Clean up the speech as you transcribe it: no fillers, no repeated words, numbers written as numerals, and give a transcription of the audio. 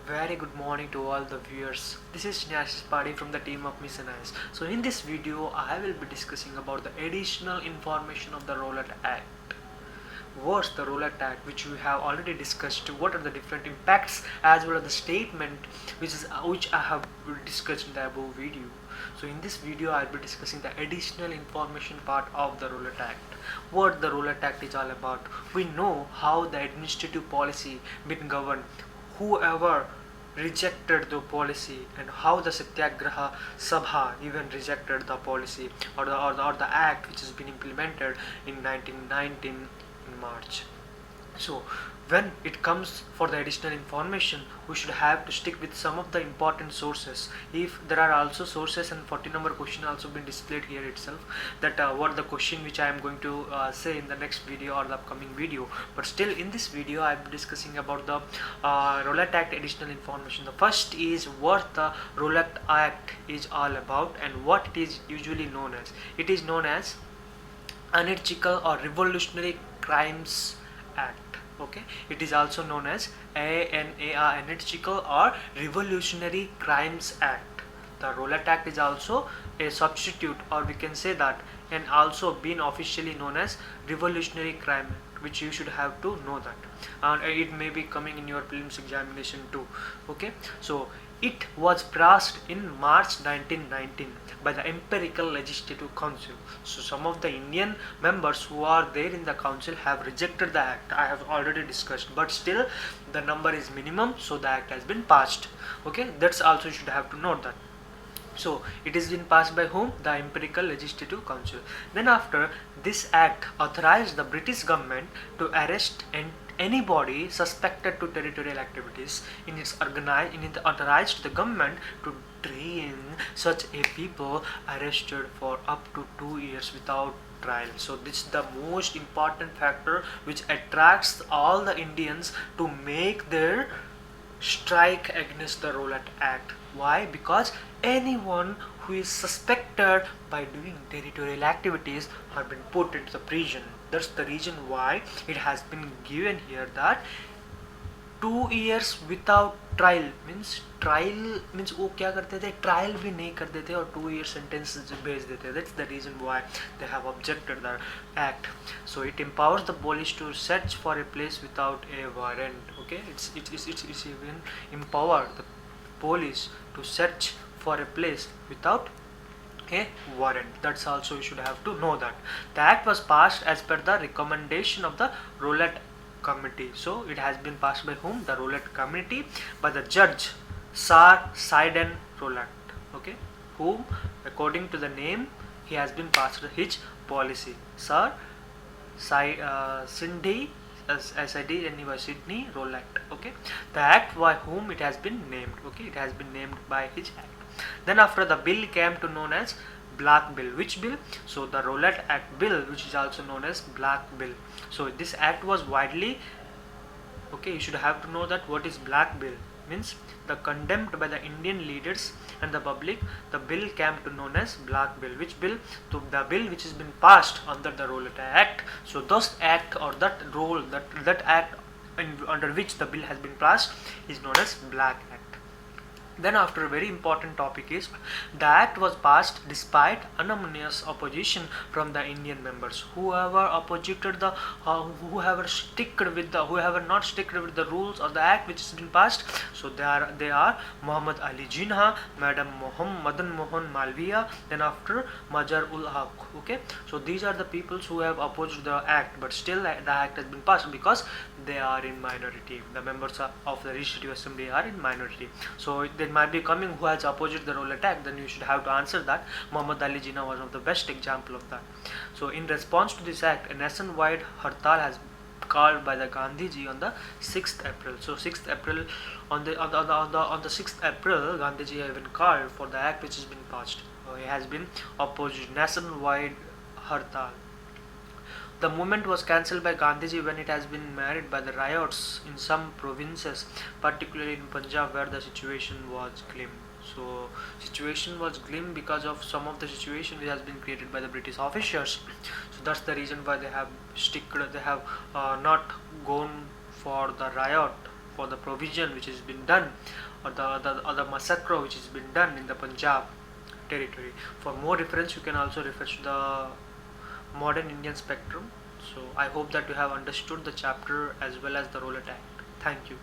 Very good morning to all the viewers. This is Snehash Padi from the team of Mission Eyes. So in this video, I will be discussing about the additional information of the Rowlatt Act. What's the Rowlatt Act, which we have already discussed? What are the different impacts, as well as the statement, which I have discussed in the above video. So in this video, I will be discussing the additional information part of the Rowlatt Act. What the Rowlatt Act is all about. We know how the administrative policy been governed. Whoever rejected the policy, and how the Satyagraha Sabha even rejected the policy, or the act which has been implemented in 1919 in March. So when it comes for the additional information, we should have to stick with some of the important sources. If there are also sources, and 40 number question also been displayed here itself, that what the question which I am going to say in the next video or the upcoming video. But still in this video I am discussing about the Rowlatt Act additional information. The first is what the Rowlatt Act is all about and what it is usually known as. It is known as Anarchical or Revolutionary Crimes Act. Okay, it is also known as ANAR, Anarchical or Revolutionary Crimes Act. The Rowlatt Act is also a substitute, or we can say that, and also been officially known as Revolutionary Crime Act, which you should have to know that, and it may be coming in your prelims examination too. Okay, so it was passed in March 1919 by the Empirical Legislative Council. So some of the Indian members who are there in the council have rejected the act. I have already discussed, but still the number is minimum, so the act has been passed. Okay, that's also you should have to note that. So it is been passed by whom? The Empirical Legislative Council. Then after, this act authorized the British government to arrest anybody suspected to territorial activities. It authorized the government to detain such a people arrested for up to 2 years without trial. So this is the most important factor which attracts all the Indians to make their strike against the Rowlatt Act. Why? Because anyone who is suspected by doing territorial activities have been put into the prison. That's the reason why it has been given here that 2 years without trial means वो क्या करते थे, trial भी नहीं करते थे और 2 year sentence भेज देते. That's the reason why they have objected the act. So it empowers the police to search for a place without a warrant. Okay, it's even empowered the police to search for a place without a warrant. That's also you should have to know that. The act was passed as per the recommendation of the Rowlatt Committee. So it has been passed by whom? The Rowlatt Committee, by the judge Sir Sidney Rowlatt. Okay, whom according to the name he has been passed his policy. Sir Sidney Sidney Rowlatt. Okay, the act by whom it has been named. Okay, it has been named by his act. Then after, the bill came to known as Black Bill. Which bill? So the Rowlatt Act bill, which is also known as Black Bill. So this act was widely, okay, you should have to know that what is Black Bill means. The condemned by the Indian leaders and the public, the bill came to known as Black Bill. Which bill? So the bill which has been passed under the Rowlatt Act. So those act, or that role, that act under which the bill has been passed is known as Black Act. Then after, a very important topic is, the act was passed despite unanimous opposition from the Indian members. Whoever opposed the, whoever not sticked with the rules of the act which has been passed. So they are Muhammad Ali Jinnah, Madam Madan Mohan Malviya, then after Mazhar ul Haq. Okay, so these are the peoples who have opposed the act, but still the act has been passed because they are in minority. The members of the Legislative Assembly are in minority. So there might be coming who has opposed the Rowlatt Act, then you should have to answer that. Muhammad Ali Jinnah was one of the best example of that. So in response to this act, a nationwide hartal has called by the Gandhiji on the 6th April. So 6th April, on the 6th April, Gandhiji has been called for the act which has been passed. He has been opposed nationwide hartal. The movement was cancelled by Gandhiji when it has been marred by the riots in some provinces, particularly in Punjab, where the situation was grim. So situation was grim because of some of the situation which has been created by the British officers. So that's the reason why they have not gone for the riot for the provision which has been done, or the massacre which has been done in the Punjab territory. For more reference, you can also refer to the modern Indian spectrum. So I hope that you have understood the chapter as well as the Rowlatt Act. Thank you.